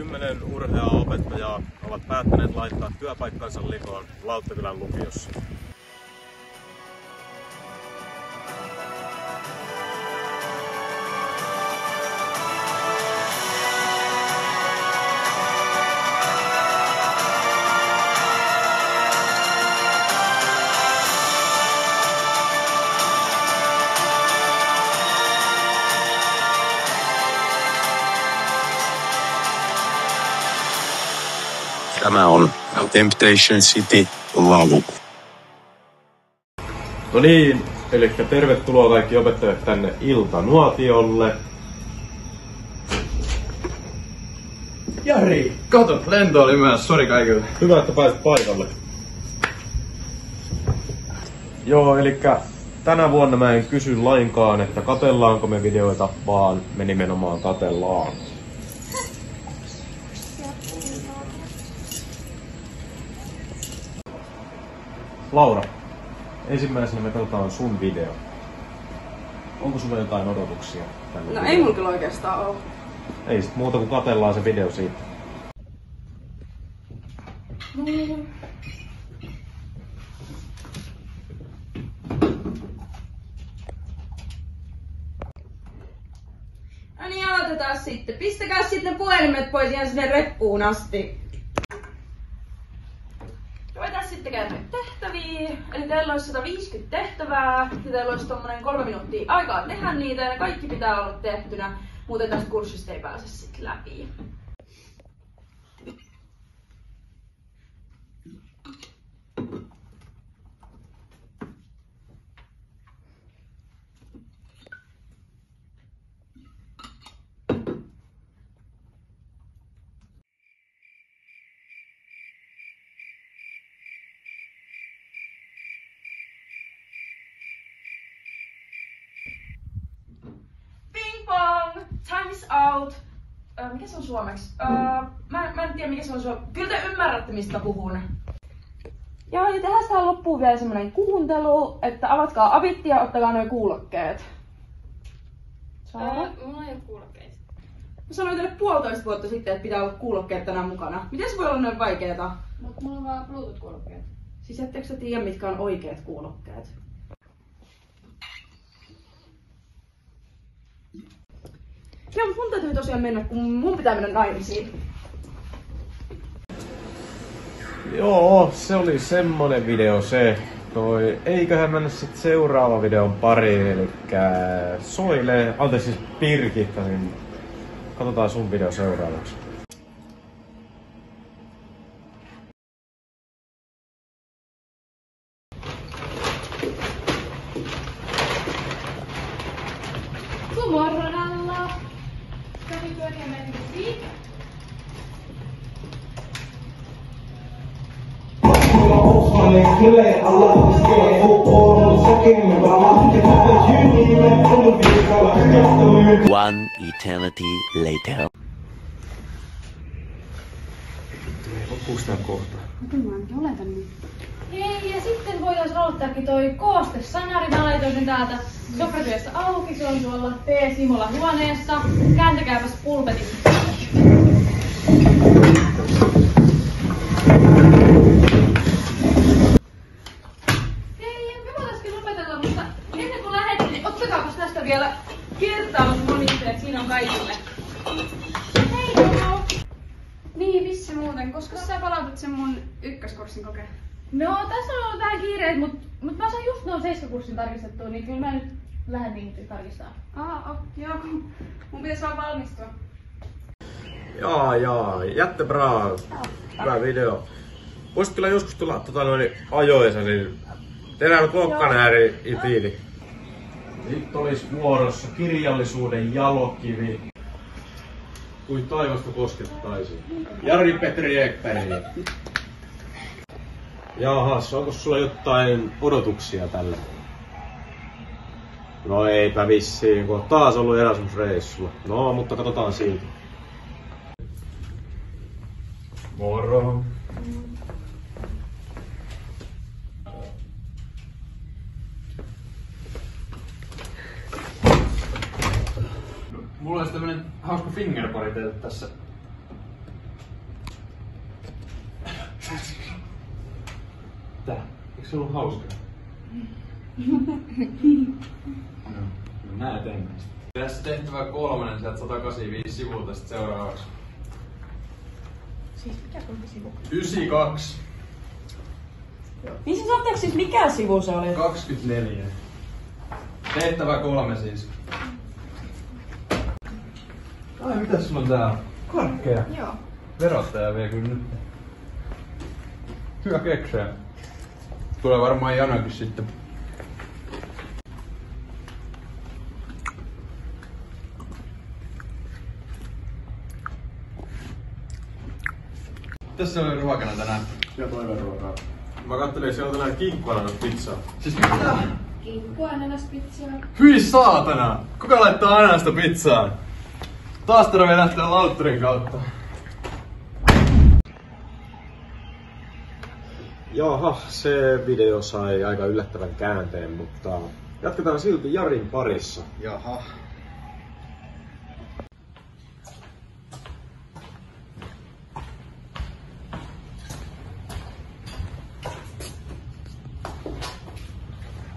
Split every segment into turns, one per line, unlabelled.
10 urheaopettajaa ovat päättäneet laittaa työpaikkansa likoon Lauttakylän lukiossa.
Tämä on Temptation City laulu.
No niin, eli tervetuloa kaikki opettajat tänne iltanuotiolle.
Jari, kato, lento oli myös, sori kaikille.
Hyvä, että pääsit paikalle. Joo, eli tänä vuonna mä en kysy lainkaan, että katellaanko me videoita, vaan me nimenomaan katellaan. Laura, ensimmäisenä me katsotaan sun video. Onko sulla jotain odotuksia tälle
No
videolle?
ei mulla kyllä oikeastaan oo.
Ei sit muuta kuin katellaan se video siitä.
No niin, aloitetaan sitten. Pistäkää sitten puhelimet pois ihan sinne reppuun asti. Ruvetaan sitten käymään tehtäviä. Eli teillä olisi 150 tehtävää ja teillä olisi tommonen 3 minuuttia aikaa tehdä niitä ja ne kaikki pitää olla tehtynä. Muuten tästä kurssista ei pääse sitten läpi. Ping pong! Time is out! Mikä se on suomeksi? Mä en tiedä mikä se on suomeksi. Kyllä te ymmärrätte mistä puhun. Joo, ja tehdään tähän loppuun vielä semmonen kuuntelu, että avatkaa avitti ja ottakaa noin kuulokkeet.
Mulla ei oo kuulokkeita.
Mä sanoin teille 1,5 vuotta sitten, että pitää olla kuulokkeet tänään mukana. Miten se voi olla noin vaikeeta?
Mut mulla on vaan Bluetooth-kuulokkeet.
Siis ettekö sä tiedä mitkä on oikeat kuulokkeet? Joo, mutta mun täytyy tosiaan mennä, kun mun pitää mennä naimisiin.
Joo, se oli semmonen video se. Eiköhän mennä sit seuraava videon pariin, elikkä Soile, anteeksi siis Birgitta, niin katsotaan sun video seuraavaksi.
God morgon alla! Ska vi börja med musik?
One eternity later.
Loppuuko tää kohta?
Hei, ja sitten voitais aloittaakin toi koostesanari. Mä laitoin sen täältä Sokratyössä auki. Se on tuolla P-Simola huoneessa. Kääntäkääpäs pulpetit. Hei, me voitaisiin lopetella, mutta ennen kuin lähdette, niin ottakaapas tästä vielä kertausmonisteet. Siinä on kaikille. Hei, Jono!
Niin, vissi muuten. Koska sä palautat sen mun ykköskurssin kokeen?
No, tässä on ollut vähän kiireet, mut mä saan just noin 7-kurssin tarkistettua, niin kyllä mä nyt lähden niitä tarkistaa.
Joo. Mun pitäis vaan valmistua.
Jaa, jättebra. Hyvä video. Voisit kyllä joskus tulla ajoissa, niin tehdään klokkanääri itiili. Nyt olisi vuorossa kirjallisuuden jalokkivi. Kuin taivasta koskettaisiin. Jari-Petri Ekberg. Jahas, onko sulla jotain odotuksia tälle? No eipä vissiin, kun on taas ollut Erasmus-reissulla. No, mutta katsotaan siitä. Moro.
Mulla olisi tämmönen hauska fingerpari teille tässä. se ollut hauskaa? No mä eteenpäin. Tässä tehtävä 3, sieltä 185 sivulta sit seuraavaksi.
Siis mikä on sivu?
92.
Niin siis anteeksi, siis mikä sivu se oli?
24. Tehtävä 3 siis. Ai mitäs sulla on täällä? Karkkeja.
Joo.
Verottaja vie kyllä nyt. Hyvä keksää. Tulee varmaan janokin sitten. Tässä oli ruokana tänään.
Siellä toiveruokaa. Mä kattelin, siellä on tällainen kinkkuananas-pizzaa.
Siis mitä?
Kinkku, ananaspizzaa.
Hyi saatana! Kuka laittaa ananasta pizzaan? Taas tarvii lähteä lautturin kautta.
Jaha, se video sai aika yllättävän käänteen, mutta jatketaan silti Jarin parissa.
Jaha.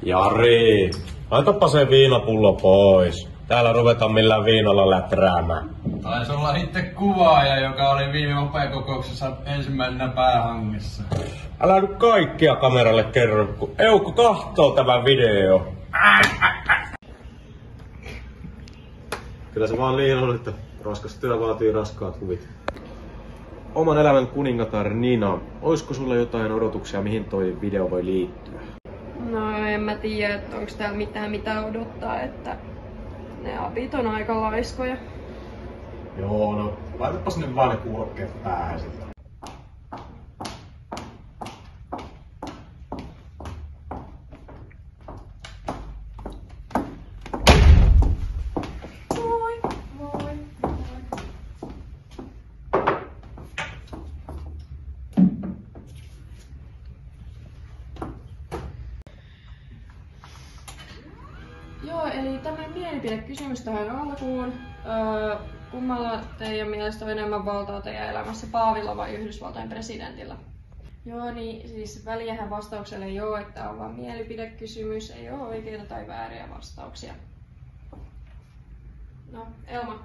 Jari, laitapa se viinapullo pois. Täällä ruvetaan millään viinalla läträämään.
Taisi olla itse kuvaaja, joka oli viime opeakokouksessa ensimmäisenä päähangessa.
Älä nyt kaikkia kameralle kerro, kun Eukko kahtoo tämän video. Kyllä se vaan niin on, että raskas työ vaatii raskaat huvit. Oman elämän kuningatar Nina, olisiko sulla jotain odotuksia, mihin toi video voi liittyä?
No en mä tiedä, että onko täällä mitään mitä odottaa, että ne apit on aika laiskoja.
Joo, no laitapas nyt vaan ne kuulokkeet päähän sitten.
Joo, eli tämä mielipidekysymys tähän alkuun. Kummalla teidän mielestä on enemmän valtaa teidän elämässä, Paavilla vai Yhdysvaltain presidentillä? Joo, niin siis väliähän vastaukselle ei ole, että on vaan mielipidekysymys, ei ole oikeita tai vääriä vastauksia. No, Elma.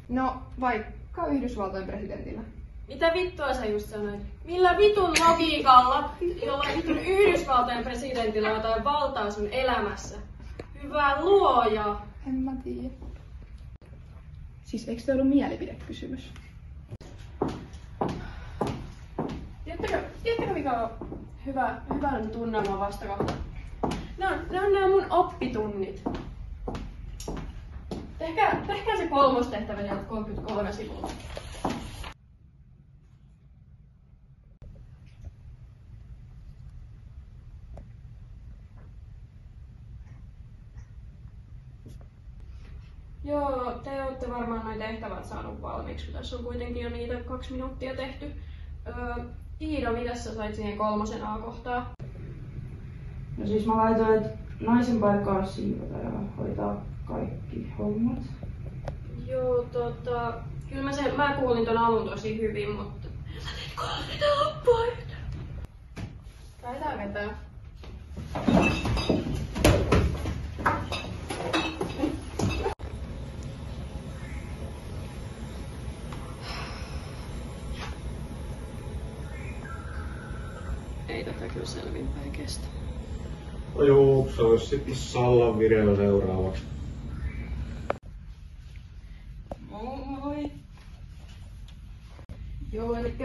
No, vaikka Yhdysvaltain presidentillä.
Mitä vittua sä just sanoit? Millä vitun logiikalla, jolla vitun Yhdysvaltain presidentillä on jotain valtaa sun elämässä? Hyvä luoja!
En mä tiedä. Siis eikö se ollut mielipidekysymys?
Tiedättekö mikä on hyvän tunnelman vastakohta? Ne on nämä mun oppitunnit. Tehkää se kolmostehtävä sieltä 33 sivulla. Joo, te olette varmaan noin tehtävät saanut valmiiksi, kun tässä on kuitenkin jo niitä 2 minuuttia tehty. Iida, mitä sä sait siihen 3 A-kohtaa?
No siis mä laitoin, että naisen paikka on siivota ja hoitaa kaikki hommat.
Joo, kyllä mä kuulin ton alun tosi hyvin, mutta mä tein 3 loppua yhtä. Lähdetään vetää. Ei tätä kyllä selvinpäin kestä.
No juu, se olisi sitten Sallan video seuraavaksi.
Moi! Joo, eli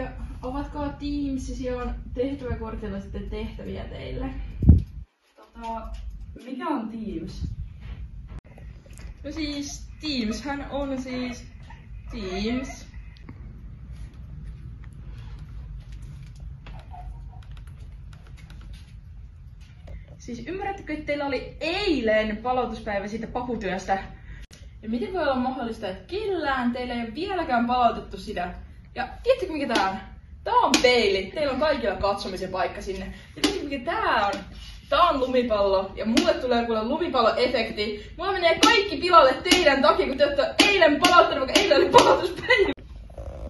ovatko Teamsissa on tehtäväkortilla sitten tehtäviä teille?
Mikä on Teams?
No siis Teamshän on siis Teams.
Siis ymmärrättekö, että teillä oli eilen palautuspäivä siitä paputyöstä? Ja miten voi olla mahdollista, että kellään teillä ei ole vieläkään palautettu sitä? Ja tiedättekö mikä tää on? Tää on peili. Teillä on kaikilla katsomisen paikka sinne. Ja tiedättekö mikä tää on? Tää on lumipallo. Ja mulle tulee kuule lumipalloefekti. Mulla menee kaikki pilalle teidän takia, kun te olette eilen palauttanut, vaikka eilen oli palautuspäivä.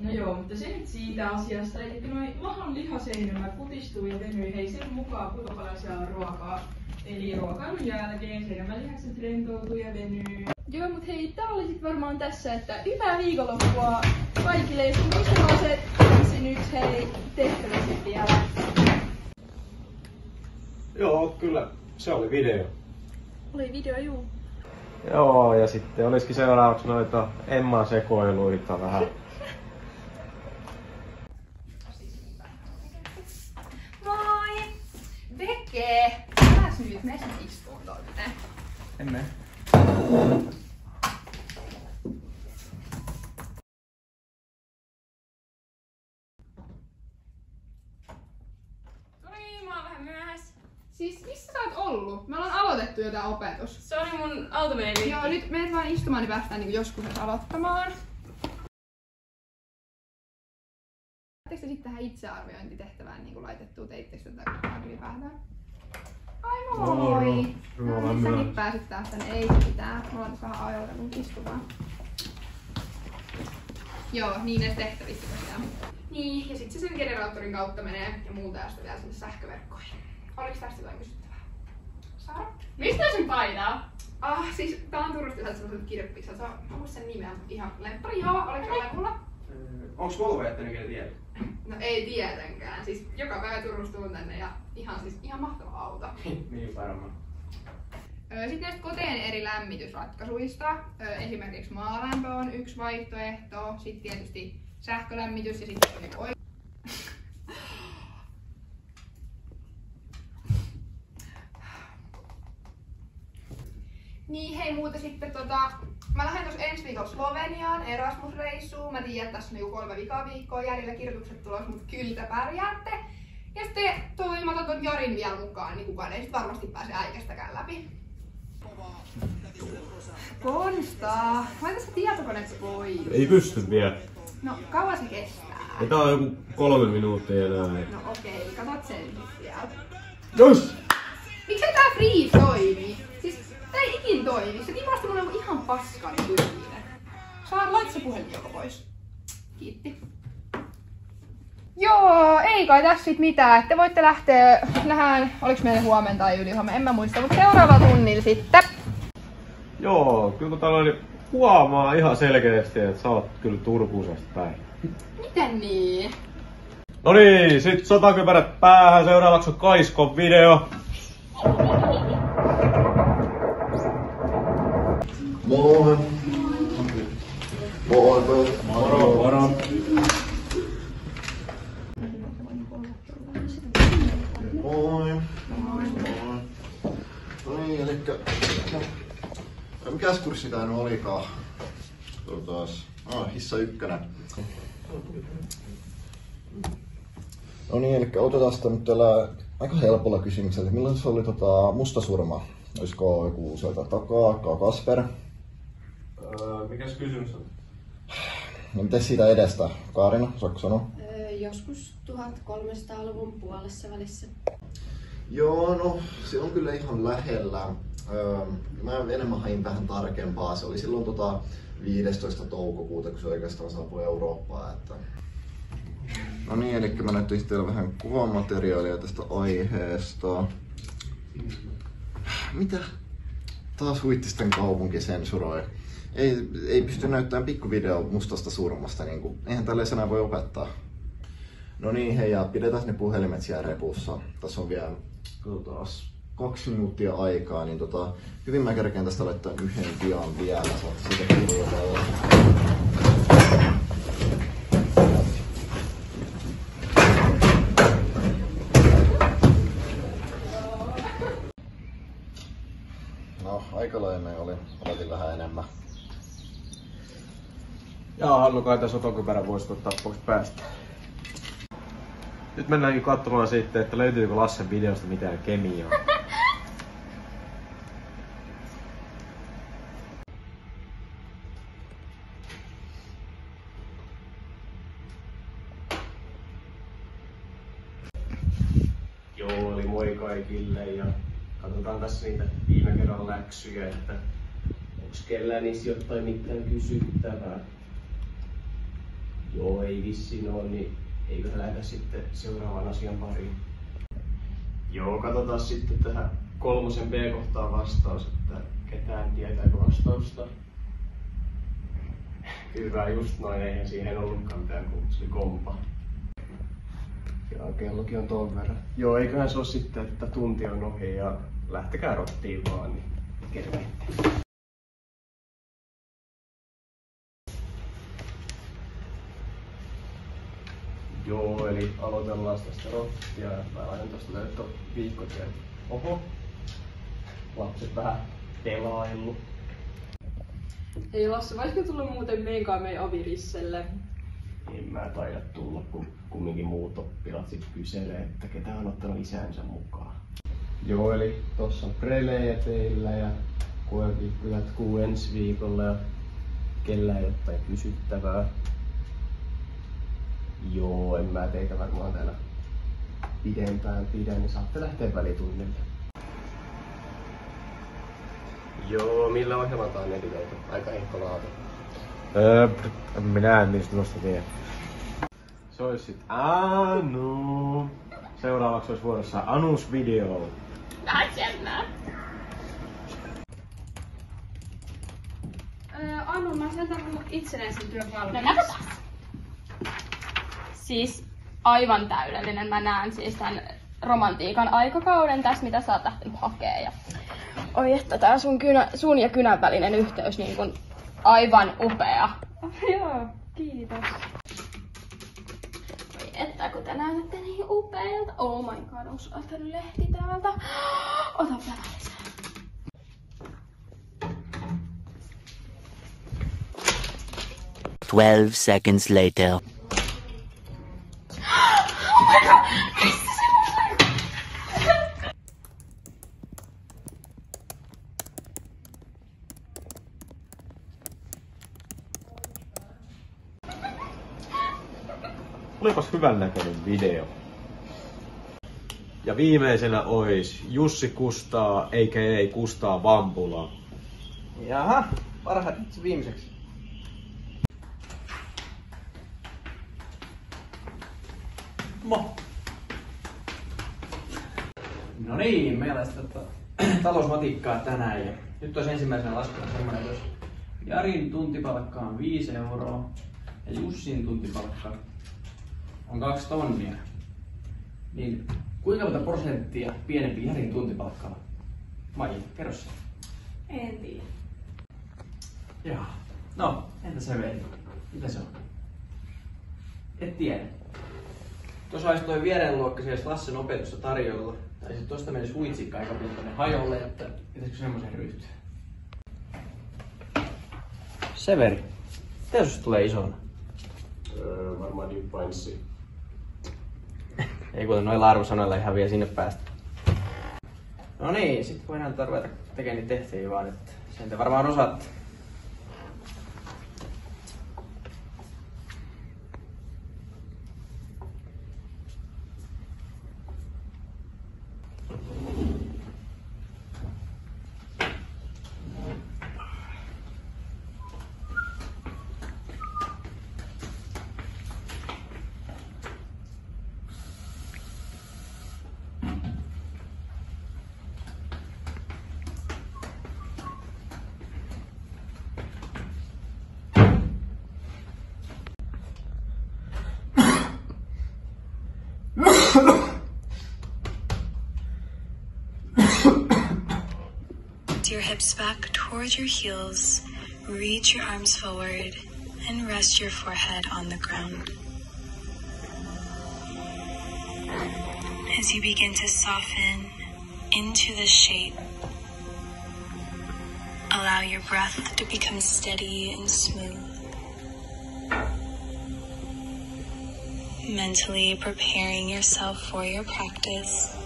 No joo, mutta se nyt siitä asiasta. Eli noin mahan lihaseinämä kutistuu ja venyy hei sen mukaan, kuinka paljon siellä on ruokaa. Eli ruokailun jälkeen seinämälihakset rentoutuu ja venyy.
Joo, mut hei, tää oli sit varmaan tässä, että hyvää viikonloppua kaikille. Jos muistakaa se nyt hei tehtävä sit vielä.
Joo, kyllä. Se oli video.
Oli video, juu.
Joo, ja sitten olisikin seuraavaksi noita Emman sekoiluita vähän.
Moi! Veke! Äläs nyt, mene sinne istuun tonne.
Emme.
No niin, mä oon vähän myöhässä.
Siis missä sä oot ollut? Me ollaan aloitettu jo tää opetus.
Se oli mun automeili.
Joo, nyt menet vaan istumaan, niin päästään niinku joskus aloittamaan. Oletteko te sitten tähän itsearviointitehtävään niinku laitettua? Teittekö tätä ylipäätään? Ai moi! No, niin säkin pääsit taas tänne, ei se mitään. Mä oon tässä vähän ajoilla, mun istumaan. Joo, niin näistä tehtävistä tosiaan. Niin, ja sit se sen generaattorin kautta menee ja muuta ja sitten vielä sinne sähköverkkoihin. Oliko tästä jotain kysyttävää? Sara?
Mistä sun paitaa?
Siis tää on Turusta sellaiset kirppikset. Mä muistan sen nimeä, mutta ihan lemppari. Joo, oliko se levulla?
Onks Volvo jättänyt kyllä tiedä?
No ei tietenkään. Siis joka päivä Turusta tuun tänne ja ihan mahtava auto.
Niin varmaan.
Sitten näistä koteen eri lämmitysratkaisuista. Esimerkiksi maalämpö on yksi vaihtoehto. Sitten tietysti sähkölämmitys ja sitten on Niin hei muuta sitten mä lähden tuossa ensi viikolla Sloveniaan Erasmus-reissuun. Mä tiedän, että tässä on 3 viikkoa jäljellä kirjoitukset tulos, mutta kyllä te pärjäätte. Ja sitten mä otan ton Jarin vielä mukaan, niin kukaan ei sit varmasti pääse äikästäkään läpi. Konsta, laita se tietokone pois.
Ei pysty vielä.
No kauan se kestää?
Ei tää on joku 3 minuuttia enää.
No okei, katot sen vielä.
Jos!
Miksei tää Freeze toimi? Siis tää ei ikin toimi. Se timasta mulle on ihan paskan tyhjinen. Laita se puhelin joko pois. Kiitti. Joo, ei kai tässä sit mitään. Te voitte lähteä, nähdään, oliks meillä huomenna tai ylihuomenna, en mä muista, mutta seuraavalla tunnilla sitten.
Joo, kyllä kun täällä oli huomaa ihan selkeästi, että sä oot kyllä Turkuusesta päin.
Miten niin?
No niin, sit sotakypärät päähän, seuraavaksi on Kaiskon video.
Moi! Moi!
Moro, moro.
Moi! Moi! No niin, elikkä... Mikäs kurssi tää nyt olikaan? Hissa 1. No niin, elikkä otetaan sitä nyt tällä aika helpolla kysymyksellä. Milloin se oli mustasurma? Olisiko joku sieltä takaa, Kasper?
Mikäs kysymys on?
No mites siitä edestä? Kaarina, saatko sanoa?
Joskus 1300-luvun puolessa välissä.
Joo, no se on kyllä ihan lähellä. Mä enemmän hain vähän tarkempaa. Se oli silloin 15. toukokuuta, kun se oikeastaan saapui Eurooppaan. Että... No niin, eli mä näyttelin teille vähän kuvamateriaalia tästä aiheesta. Mitä? Taas Huittisten kaupunki sensuroi. Ei pysty näyttämään pikkuvideo mustasta surmasta, niin kuin, eihän tällaisen enää voi opettaa. No niin, hei, ja pidetään ne puhelimet siellä repussa. Tässä on vielä 2 minuuttia aikaa, niin hyvin mä kerkeen tästä laittaa yhden dian vielä. Saat siitä kirjoitella. No, aikalainen oli. Otin vähän enemmän.
Jaa, Hannu, kai tässä sotakypärä voisi ottaa pois päästä. Nyt mennäänkin katsomaan sitten, että löytyykö Lassen videosta mitään kemiaa. Joo, eli moi kaikille ja katsotaan tässä niitä viime kerran läksyjä, että onks kellään niissä jotain mitään kysyttävää. Joo, ei vissiin ole, niin eikö lähdetä sitten seuraavan asian pariin? Joo, katsotaan sitten tähän 3. B-kohtaan vastaus, että ketään tietääkö vastausta. Hyvä, just noin, eihän siihen ollutkaan mitään, kun se oli kompa. Ja kellokin on ton verran. Joo, eiköhän se ole sitten, että tunti on ohi ja lähtekää rottiin vaan, niin kervette. Joo, eli aloitellaan tästä rottia ja mä laitan tosta löytö viikkotiedot. Oho, lapset vähän pelaillu.
Hei Lasse, voisiko tulla muuten meidän avirisselle?
En mä taida tulla, kun kumminkin muut oppilaat sit kyselee, että ketä on ottanut isänsä mukaan. Joo, eli tossa on prelejä teillä ja koeviikko jatkuu ensi viikolla ja kellään ei ole jotain kysyttävää. Joo, en mä teitä varmaan täällä pidempään pidä, niin saatte lähteä välitunnille. Joo, millä ohjelmalla tää on editoitu? Aika heikko laatu. Minä en niistä noista tiedä. Se ois sit Anu. Seuraavaksi ois vuorossa Anus video.
Anu, mä sain tämän itsenäisen työn valmiiksi.
No nähdään. Siis aivan täydellinen. Mä näen siis tän romantiikan aikakauden tässä, mitä sä oot lähtenyt hakee. Ja... Oi että tää sun ja kynän välinen yhteys niin kun aivan upea.
Joo, kiitos.
Oi että kun te näytätte niin upealta. Oh my god, onko sulla lähtenyt lehti täältä? Ota vähän lisää.
Twelve seconds later.
Olipas hyvän näköinen video. Ja viimeisenä ois Jussi Kustaa, a.k.a. Kustaa Vampula.
Jaha, parhaat itse viimeiseksi. Mo! No niin, meillä on talousmatikkaa tänään ja nyt olisi ensimmäisenä laskuna semmoinen, että jos Jarin tuntipalkka on 5 euroa ja Jussin tuntipalkka on 2 tonnia, niin kuinka monta prosenttia pienempi Jarin tuntipalkka on? Maija, kerro se.
En tiedä.
Joo. No, entä se veli? Mitä se on? Et tiedä. Tuossa olisi toi viereen luokka siellä Lassen opetusta tarjolla. Tai sitten tosta menisi huitsikka aika pientä hajolle, että pitäisikö semmoisen ryhtyä? Severi, mitä jos tulee isona?
Varmaan Deep.
Ei kuten noilla arvosanoilla ihan vielä sinne päästä. No niin, sit voidaan ruveta tekemään niitä tehtäviä vaan, että sen te varmaan osaatte.
Your hips back towards your heels, reach your arms forward, and rest your forehead on the ground. As you begin to soften into the shape, allow your breath to become steady and smooth. Mentally preparing yourself for your practice.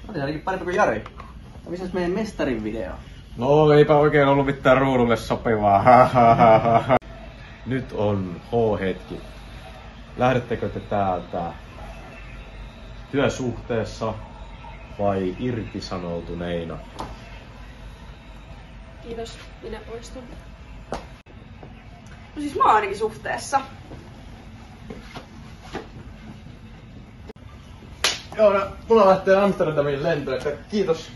Oli ainakin parempi kuin Jari. Missäs meidän mestarin video?
No eipä oikein ollut mitään ruudulle sopivaa. Nyt on H-hetki. Lähdettekö te täältä työsuhteessa vai irtisanoutuneina?
Kiitos, minä poistun.
No siis mä oon ainakin suhteessa.
Joo, no, mulla lähtee Amsterdamiin lento, että kiitos.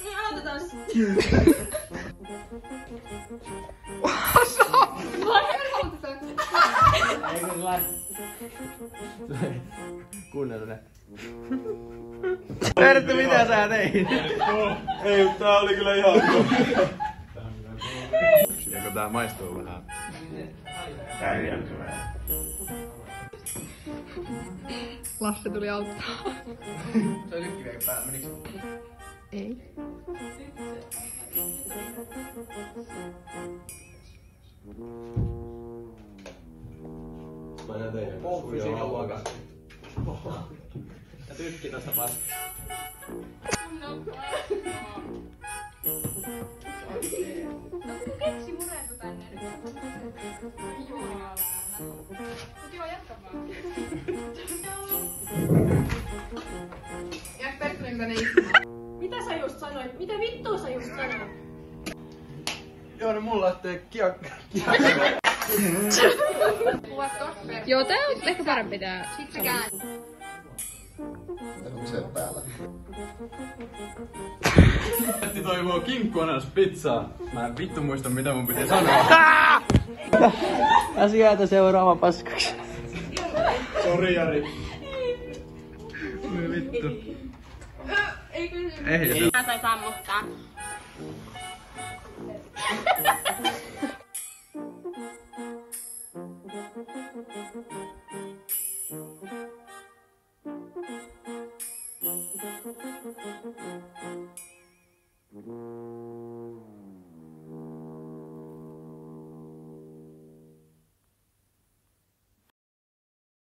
Niin aloitetaan se.
Kuunnellu ne. Erttu, mitä sä teit?
Ei, tää oli kyllä ihan
Eikö tää maistuu vähän?
Lasse tuli auttaa.
Se oli lykkiviäkin päällä, menikö?
Ei.
Mä näen teidän
Fysiikan luokassa. Ja tykki tästä paskaa.
Keksi murentu tänne nyt. Mut joo, jatka vaan.
Jääks Perttunen tänne istumaan?
Mitä sä just sanoit? Mitä vittua sä just sanoit?
Joo, no mulla lähtee kiakka.
Kuvat tosta Perttu.
Joo, tää on ehkä parempi tää.
Sit se kään.
Onko se päällä?
Jätti toivoo kinkkuanaspizzaa. Mä en vittu muista mitä mun piti sanoa. Asioita seuraava paskaksi.
Sori Jari.
Vittu.
Ei kyllä.
Ei.
Mä sain sammuttaa.
Thank you.